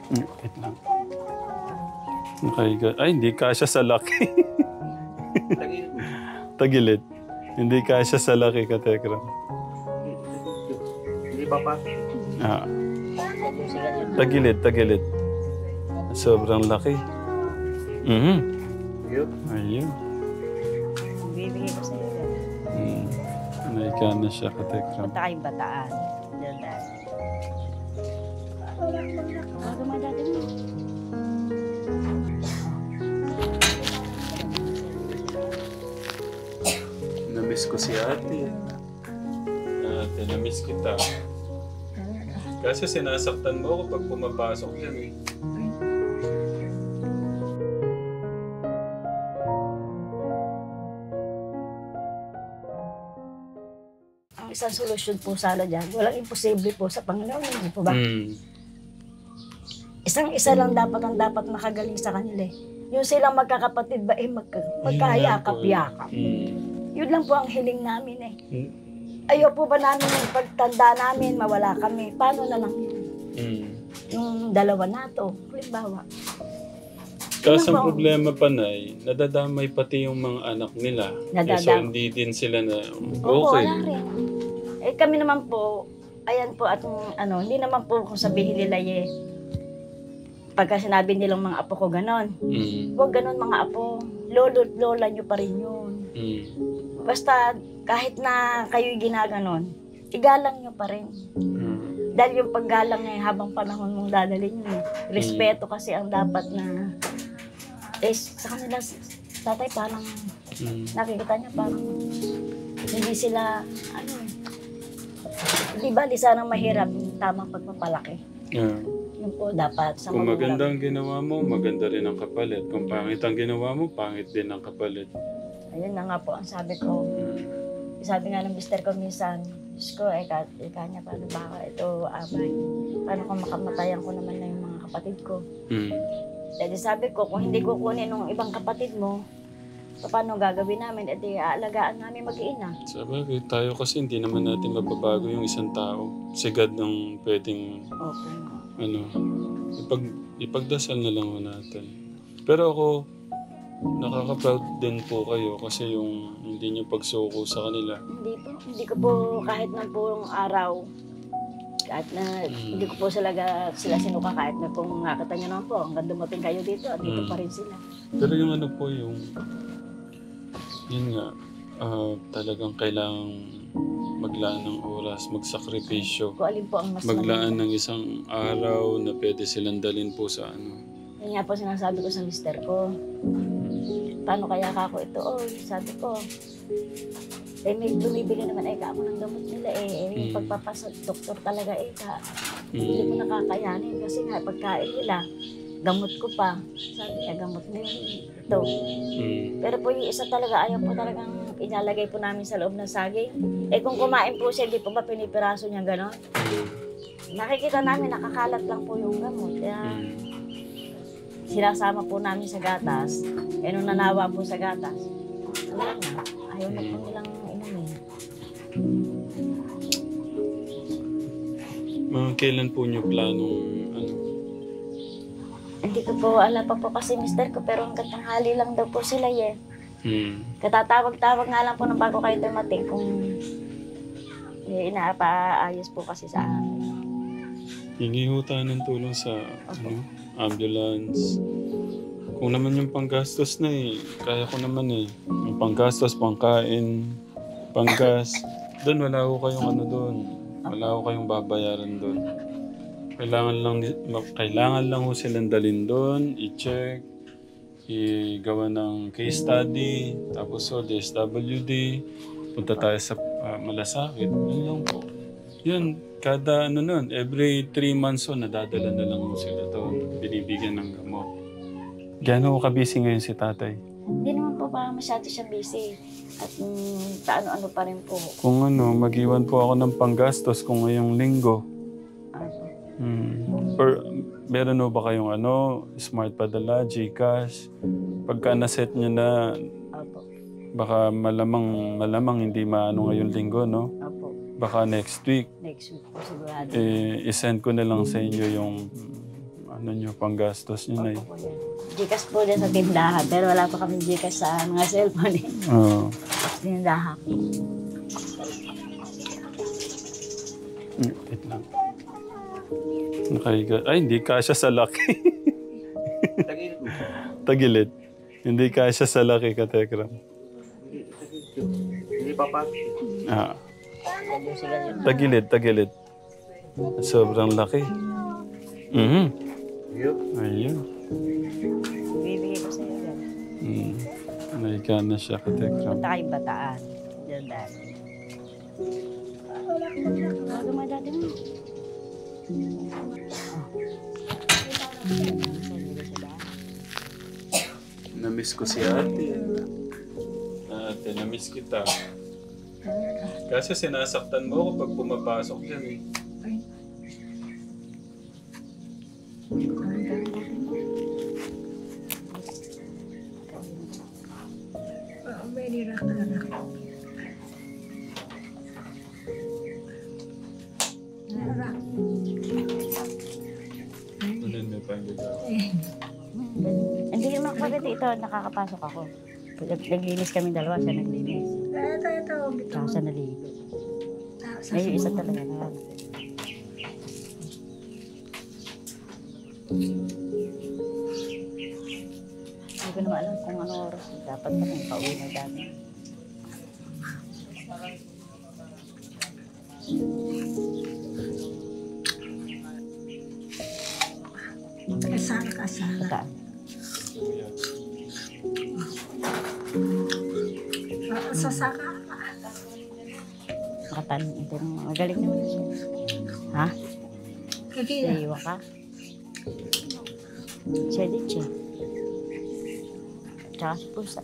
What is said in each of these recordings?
Wait lang. Okay, ay, hindi kasya sa laki. Tagilid. Hindi kasya sa laki, katekram. Hindi pa pa. Ah. Tagilid, tagilid. Sobrang laki. Mhm. Ayun. Bibigay ko sa'yo yan. Naika na siya, katekram. Punta kayong Bataan. Diyan dahil. Dumadati mo. Namiss ko si ate. Ate, namiss kita. Kasi sinasaktan mo ako pag pumapasok yan eh. Ang isang solusyon po sana dyan, walang imposible po sa Panginoon, hindi po ba? Isang-isa lang dapat ang dapat makagaling sa kanila eh. Yung silang magkakapatid ba eh magkayakap-yakap. Yun lang po ang hiling namin eh. Ayaw po ba namin yung pagtanda namin, mawala kami? Paano na lang yun? Yung dalawa na to, halimbawa. Kaso ang problema pa nadadamay pati yung mga anak nila. So hindi din sila na Oo, okay. wala rin. Eh kami naman po, ayan po at hindi naman po kung sabihin nila pagka sinabi nilang mga apo ko ganon. Huwag ganon mga apo. Lolo't lola nyo pa rin yun. Basta kahit na kayo'y ginaganon, igalang nyo pa rin. Dahil yung paggalang habang panahon mong dadalhin yun. Respeto kasi ang dapat na sa kanila, tatay parang nakikita niya parang hindi sila di ba sanang mahirap tamang pagpapalaki. Yun po dapat sa kung magulang. maganda ang ginawa mo, maganda rin ang kapalit. Kung pangit ang ginawa mo, pangit din ang kapalit. Ayun na nga po ang sabi ko. Sabi nga ng mister ko minsan, Diyos ko, ika niya, paano ba ito abay? Paano kung makamatayan ko naman na yung mga kapatid ko? Dahil sabi ko, kung hindi ko kunin ng ibang kapatid mo, paano gagawin namin? E di aalagaan namin mag-iina. Sabagay, tayo kasi hindi naman natin mababago yung isang tao. Sigad ng pwedeng, ipagdasal na lang natin. Pero ako, nakaka-proud din po kayo kasi yung hindi nyo pagsuko sa kanila. Hindi ko po kahit na po araw, kahit na hindi ko po sila sinuka kahit na kung nakita nyo naman po, hanggang dumating kayo dito at dito pa rin sila. Pero yung yun nga, talagang kailangang maglaan ng oras, magsakripisyo. Kung alin po ang mas maglaan ng isang araw na pwede silang dalhin po sa Yun nga po sinasabi ko sa mister ko. Paano kaya ako ito? Sabi ko, may bumibili naman ako ng gamot nila yung pagpapasa doktor talaga hindi mo nakakayanin kasi nga pagkain nila, gamot ko pa. Sabi niya, gamot na ito. Pero po yung isa talaga, ayaw po talagang inalagay po namin sa loob ng saging. Kung kumain po siya, hindi po ba pinipiraso niya gano'n? Nakikita namin, nakakalat lang po yung gamot. Kaya sinasama po namin sa gatas. Nung nanawa po sa gatas, wala na. Ayaw na po nilang inumin. Kailan po niyo planong Hindi ko po alam pa po kasi mister ko, pero hanggang tanghali lang daw po sila Katatawag-tawag nga lang po ng bago kayo dumating kung inapaayos po kasi sa amin. Hingi ho tayo ng tulong sa ambulance. Kung naman yung panggastos na kaya ko naman Yung panggastos, pangkain, panggas. Doon wala ho kayong doon. Wala ho kayong babayaran doon. Kailangan lang ho silang dalhin doon, i-check, igawa ng case study, tapos DSWD, punta tayo sa malasakit. Yun lang po. Yun, kada every 3 months nadadala na lang sila doon, binibigyan ng gamot. Gano'n ka busy ngayon si tatay? Hindi naman po parang masyado siyang busy. At paano-ano pa rin po. Kung mag-iwan po ako ng panggastos kung ngayong linggo. Meron ba kayong smart padala, GCash? Pagka naset nyo na, baka malamang hindi maano ngayong linggo, no? Opo. Baka next week. Next week po sigurado. I-send ko na lang sa inyo yung ano nyo, panggastos nyo, Nay. Opo, yan. Gcash po din sa tindahan, pero wala pa kami Gcash sa mga cellphone eh. Oo. Tindahan po. Wait lang. Nakahiga. Ay, hindi kasya sa laki. Tagilid. Hindi kasya sa laki, Katekram. Hindi pa pa. Ah. Tagilid. Sobrang laki. Ayun. Bibigay ko sa'yo yan. Nahiga na siya, Katekram. Punta kayong Bataan. Diyan dati. Gumay dati mo. Namiss ko si ate. Ate, namiss kita. Kasi sinasaktan mo ako pag pumapasok dyan eh. Ulan may panggagawa. Hindi naman kapatid ito, nakakapasok ako. Naglinis kami dalawa, siya naglinis. Tsaka siya naligo. Ay, isa talaga na. Hindi ko naman alam kung ano oras. Dapat pa rin pauwi na dami. Bataan. Sasaka. Makatan, ito magaling naman siya. Ha? Kaya. Naiwa ka? Siya din siya. Tsaka si Pusa.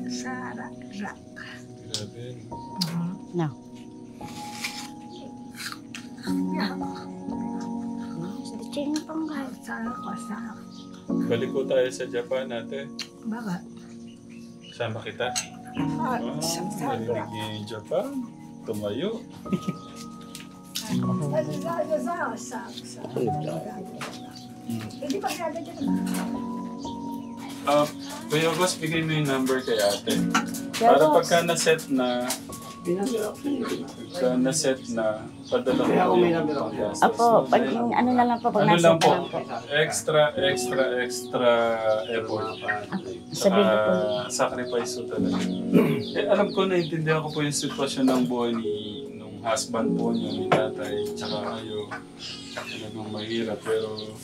Sara. Grabe. No. Sa Ching pang kahit. Sara ko sa. Balik ko tayo sa Japan, ate. Bakit? Sama kita. Narinig niya yung Japan. Tumayo. Hindi pa kaya dyan. Kuya Gus, bigay mo yung number kay ate. Para pagka na-set na, padala ko yung panggastos. Apo, pag ano na lang po, pag Ano nasa lang po, lang po. extra effort. Sabihin ko po. Sacrifice ko talaga. Alam ko, naintindihan ko po yung sitwasyon ng buhay nung husband po niyo, ni tatay, tsaka kayo. Talagang mahirap, pero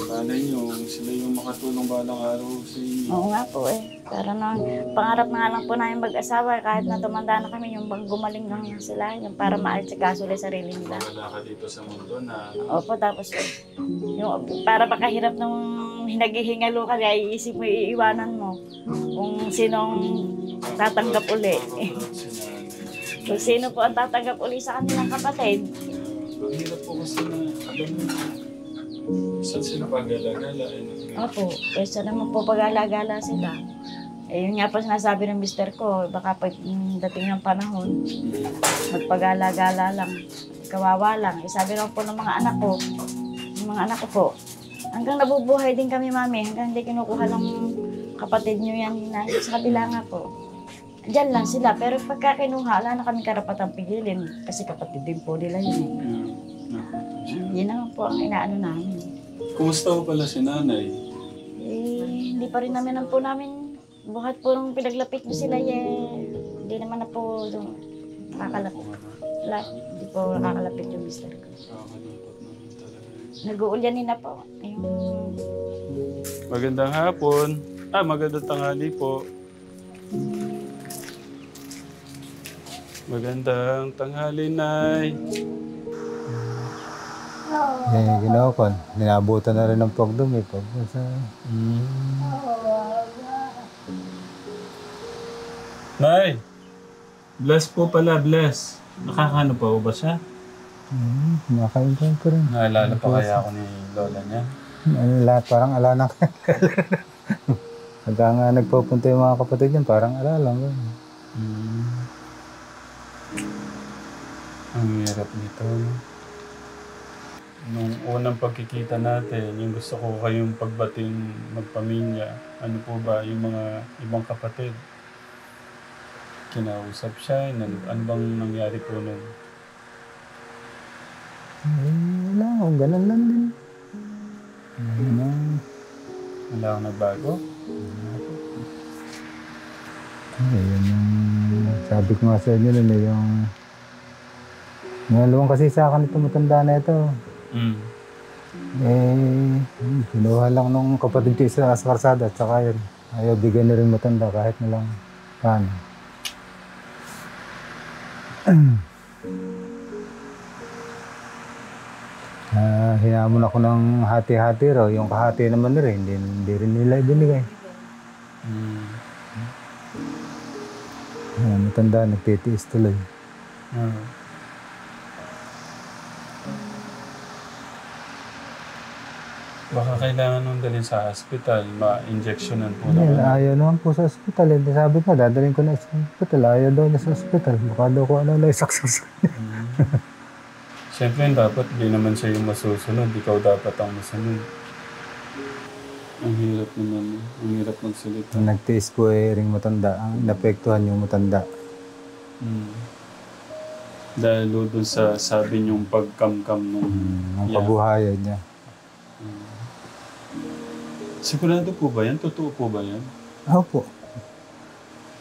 malay nyo, sila yung makatulong balang araw sa inyo. Oo nga po eh. Pero nang pangarap na nga lang po namin mag-asawa, kahit na tumanda na kami, yung bang gumaling lang sila, yung para maatsikaso ulit sarili nila. Wala ka dito sa mundo na Opo, tapos yung para pakahirap nung hinaghihingalo ka, ay iisip mo, iiwanan mo kung sinong tatanggap uli. Kung sino po ang tatanggap uli sa kanilang kapatid. ang hirap po kasi na, alam mo, saan sila pag-alagala? Opo, kaysa naman po pag-alagala sila. Eh, yun nga po sinasabi ng mister ko, baka pag dating ng panahon, magpag-alagala lang, kawawa lang. Eh, sabi naman po ng mga anak ko, po, hanggang nabubuhay din kami, mami, hanggang hindi kinukuha lang kapatid nyo yan na sa kabila nga po. Diyan lang sila, pero pagka kinuha, wala na kami karapatang pigilin kasi kapatid din po nila yun eh. Yun naman po ang inaano namin. Kumusta po pala si nanay? Eh, hindi pa rin namin po namin buhat po nung pinaglapit nyo sila hindi naman na po nakakalapit. Hindi po nakakalapit yung mister ko. Nag-uulyanin na po. Magandang hapon. Magandang tanghali po. Magandang tanghali, Nay. Ginawa ko. Ninabutan na rin ng pagdumi. Nay, bless po pala, bless. Nakakano pa ba siya? Nakaintay ko rin. Naalala pa kaya ako ni lola niya? Lahat parang ala na. Pagka nga nagpupunta yung mga kapatid niyan, parang ala lang. Ang hirap nito. No? nung unang pagkikita natin, yung gusto ko kayong pagbating magpamilya, ano po ba yung mga ibang kapatid? Kinausap siya, ano bang nangyari po nun? Wala, ganun lang din. Wala akong nagbago? Yun yung sabi ko nga sa inyo nun yung ngalawang kasi sa akin ito matanda na ito. Kinuha lang nung kapatid ko isa sa karsada at saka yun. Ayaw bigyan na rin matanda kahit na lang paano. Hinamon ako ng hati-hati raw. Yung kahati naman na rin, hindi rin nila ibinigay. Matanda, nagtitiis tuloy. Baka kailangan nung dalhin sa hospital, ma-injectionan po naman. Ayaw naman po sa hospital. Sabi ko, dadalhin ko na sa hospital. Ayaw daw na sa hospital. Baka daw ko ano na isaksak. Siyempre, dapat di naman siya yung masusunod. Ikaw dapat ang masunod. Ang hirap naman. Ang hirap magsalita. Nagtiis po ring matanda. Ang inapektuhan yung matanda. Dahil doon sa sabi niyong pagkamkam nung... Ang pabuhayan niya. Sigurado po ba yan? Totoo po ba yan? Opo.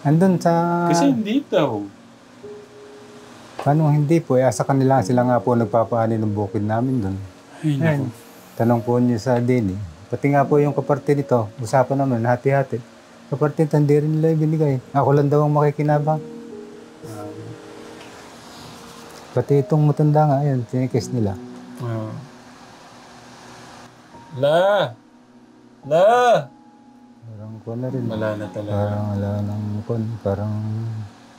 Andun sa... Kasi hindi daw. Paano hindi po? Sa kanila sila nga po nagpapaani ng bukid namin doon. Ay, naku. Tanong po niyo sa Dini. Pati nga po yung kaparte nito. Usapan naman, hati-hati. Kaparte nito, hindi rin nila ibinigay. Ako lang daw ang makikinabang. Pati itong matanda nga, yun, tinikis nila. La! Parang ko na rin. Wala na talaga. Parang wala nang kon. Parang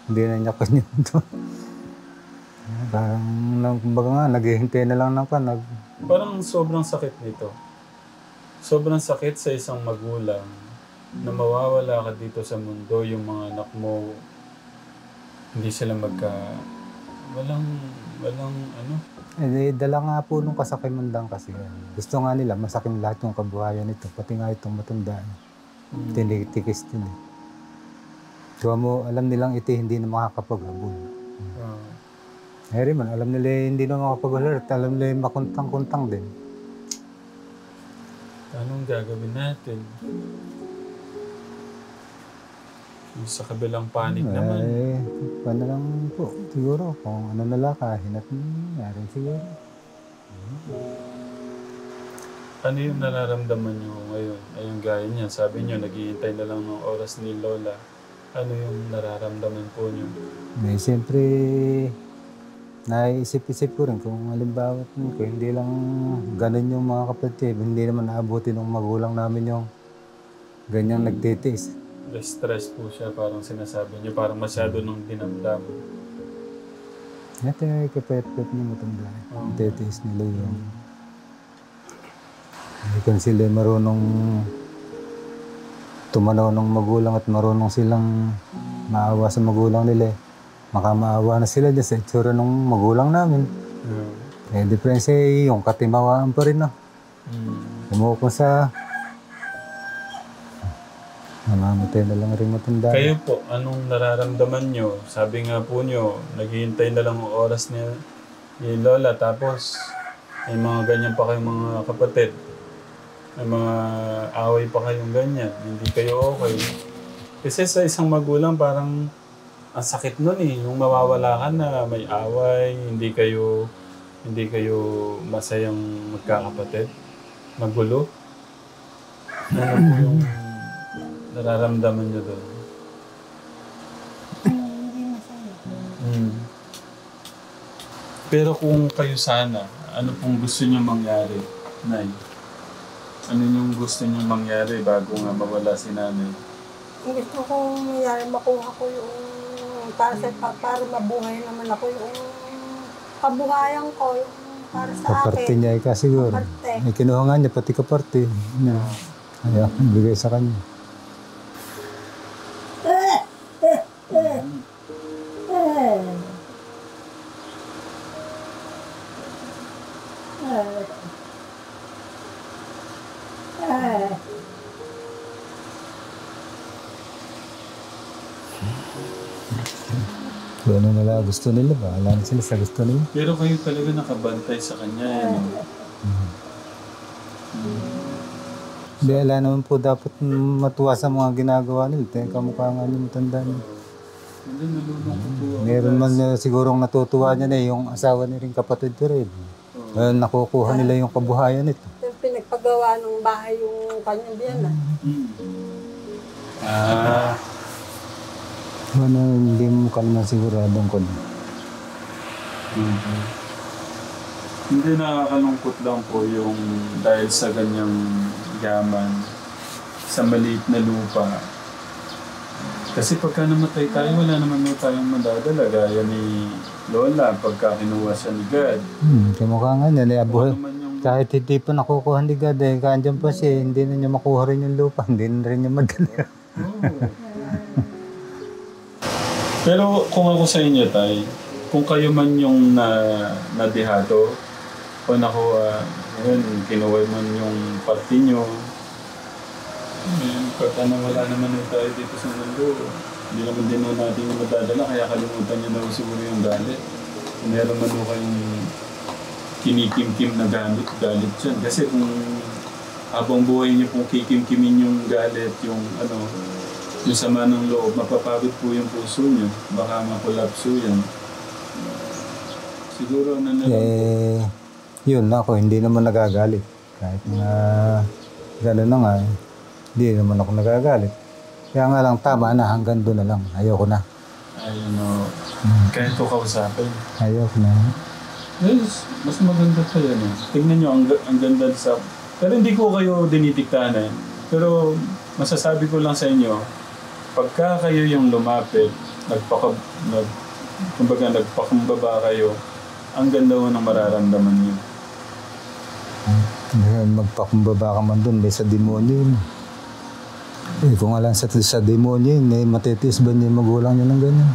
hindi na niya kanya ito. Parang, kumbaga nga, naghihintay na lang ng panag. Parang sobrang sakit nito. Sobrang sakit sa isang magulang na mawawala ka dito sa mundo, yung mga anak mo, hindi sila walang ano. Dala nga po nung kasakimandang kasi. Gusto nga nila, masakin lahat yung kabuhayan nito. Pati nga itong matanda. Tinitikis din eh. Kaya mo, alam nilang ito hindi na makakapaghabol. Man, alam nila hindi na makapaghabol. Alam nila makuntang-kuntang din. Anong gagawin natin? Sa kabilang panig naman. Paano lang po, siguro. Kung ano nala, kahinat nangyari siguro. Ano yung nararamdaman nyo ngayon? Ayun gaya niya, sabi nyo, naghihintay na lang ng oras ni Lola. Ano yung nararamdaman po nyo? Siyempre, naiisip-isip ko rin kung halimbawa ko, hindi lang ganun yung mga kapatid. Hindi naman naabutin ng magulang namin yung ganyang nagtitiis. Stress po siya, parang sinasabi niyo, parang masyado nung dinamdam. Ito ay kapet-pet niya matanda. Nagtitiis nila yung... Hindi kan sila marunong tumanaw ng magulang at marunong silang maawa sa magulang nila. Makamaawa na sila dyan sa itsura ng magulang namin. Diferensya yung katimawaan pa rin. Kumukong sa... Namamatay na lang rin matanda. Kayo po, anong nararamdaman nyo? Sabi nga po nyo, naghihintay na lang ang oras ni Lola. Tapos, may mga ganyan pa kayong mga kapatid. May mga away pa kayong ganyan. Hindi kayo okay. Kasi sa isang magulang, parang ang sakit nun eh. Yung mawawala ka na may away, hindi kayo masayang magkakapatid. Magulo. Ano po yung nararamdaman nyo doon? Hindi masaya. Pero kung kayo sana, ano pong gusto nyo mangyari, Nay? Ano yung gusto nyo mangyari bago nga mawala si Nanay? Gusto kong mayari makuha ko yung para mabuhay naman ako yung kabuhayan ko, yung para sa Kaparte akin. niya ka siguro. Kaparte. May kinuha nga niya, pati kaparte. Ayaw, bigay sa kanya. Kung ano nila gusto nila ba? Alam sila sa gusto nila. Pero kayo talaga nakabantay sa kanya, no? Hindi, ala naman po dapat matuwa sa mga ginagawa nila. Teka, kamukha nga niya matanda niya. Hindi, nalulungkot po ako. Meron man sigurong natutuwa niya na yung asawa niya rin kapatid ko rin. Nakukuha nila yung kabuhayan nito. Yung pinagpagawa ng bahay yung kanyang biyanan. Ano, hindi mo ka naman siguradong ko. Hindi, nakakalungkot lang po yung dahil sa ganyang yaman, sa maliit na lupa. Kasi pagka namatay tayo, wala naman mo tayong madadala. Gaya ni Lola, pagka kinuha siya ni God. Kamukha nga niya. Ano naman yung... Kahit hindi pa nakukuha ni God, kandyan pa siya, hindi na niya makuha rin yung lupa, hindi na rin niya madala. Pero kung ako sa inyo, Tay, kung kayo man yung nadihado, o nakuha, kinuha man yung party nyo, pagka wala naman tayo dito sa mundo, hindi naman din natin yung madadala, kaya kalimutan nyo na siguro yung galit. Kung meron man kayong kinikim-kim na galit dyan. Kasi kung habang buhay nyo pong kikim-kimin yung galit, yung yung sama ng loob, mapapagod po yung puso nyo. Baka makolapso yan. Siguro na Yun ako, hindi naman nagagalit. Kahit na gano'n na nga, hindi naman ako nagagalit. Kaya nga lang, tama na, hanggang doon na lang. Ayoko na. Ayun o. Kaya ito kausapin. Ayoko na. Yes, mas maganda pa yan. Tingnan nyo, ang ganda sa... Pero hindi ko kayo dinitiktanan. Pero masasabi ko lang sa inyo, pagka kayo yung lumapit, nagpakumbaba kayo, ang ganda mo ng mararamdaman niyo. Magpakumbaba ka man doon, may sa demonyo yun. Kung alam sa demonyo yun, matitiis ba niya magulang niya ng ganyan?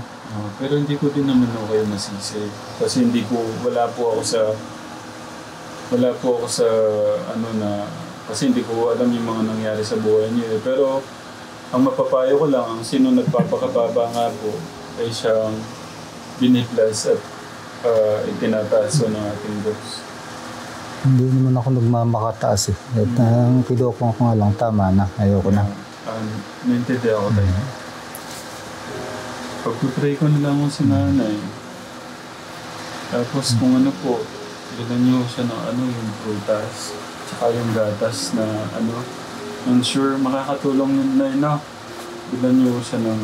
Pero hindi ko din naman ako kayo nasisi. Kasi wala po ako sa kasi hindi ko alam yung mga nangyari sa buhay niyo. Pero ang mapapayo ko lang, ang sino nagpapakababa nga po ay siyang binihlas at itinataas ng ating Diyos. Hindi naman ako nagmamakataas eh. At ang pinukong ko nga lang, tama na. Ayoko na. Naintindihan ako tayo. Pagpupray ko na lang ako si nanay. Tapos kung ano po, bilan niyo siya ng yung prutas. Tsaka yung gatas na I'm sure makakatulong yun na bilan niyo siya ng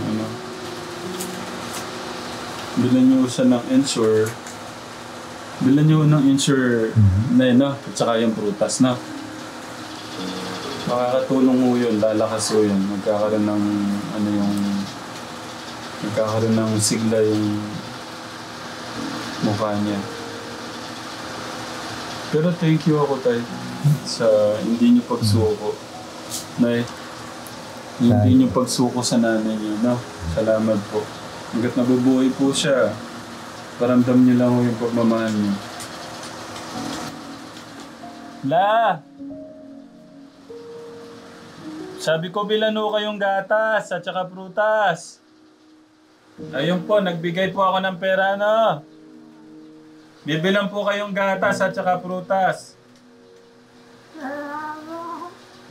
bilan niyo siya ng Ensure. Bilan niyo ng Ensure na at saka yung prutas na. Makakatulong mo yun, lalakas mo yun. Magkakaroon ng magkakaroon ng sigla yung mukha niya. Pero thank you ako tayo sa hindi niyo pagsuko. Nay, hindi niyo pagsuko sa nanay niyo, no? Salamat po. Hanggat nabubuhay po siya, paramdam niyo lang yung pagmamahal niyo. La! Sabi ko bilan ho kayong gatas at saka prutas. Ayun po, nagbigay po ako ng pera, no? Bibilang po kayong gatas at saka prutas.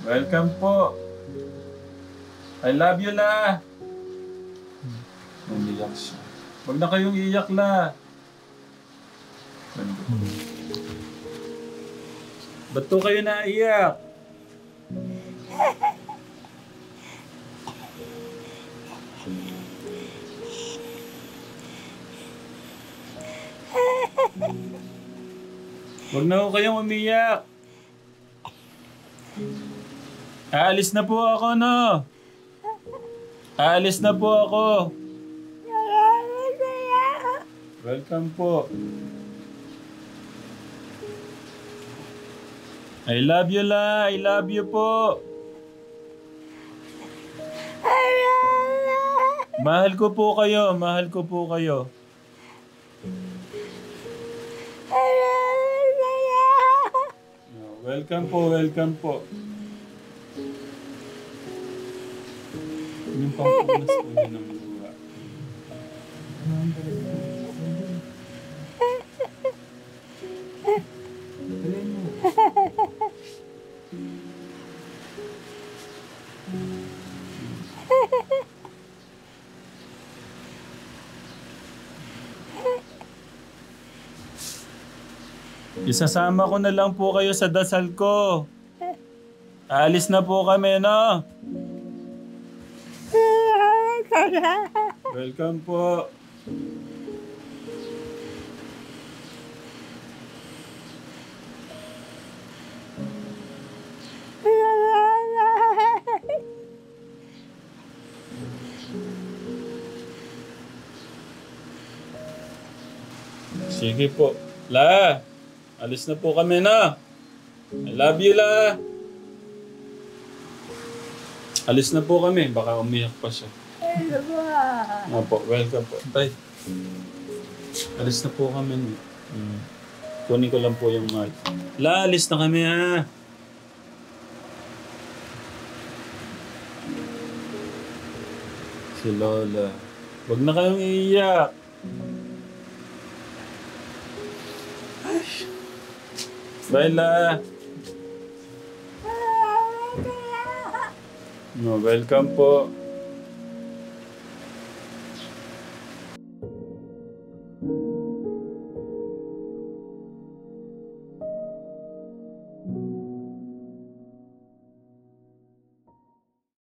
Welcome po. I love you, La. Umiyak siya. Huwag na kayong iyak, La. Ba't to kayo naiyak? Huwag na ho kayong umiyak. Aalis na po ako, no? Aalis na po ako. Welcome po. I love you, La. I love you po. Mahal ko po kayo. Mahal ko po kayo. Welcome po, welcome po. Yung pangpunas po niyo ng luha. Isasama ko na lang po kayo sa dasal ko. Aalis na po kami, no? Welcome po. Sige po. La, alis na po kami, na. I love you, La. Alis na po kami. Baka umiyak pa siya. Opo, welcome po. Tay. Alis na po kami. Kunin ko lang po yung mic. La, alis na kami, ha. Si Lola. Huwag na kayong iiyak. Bye, La. No, welcome po.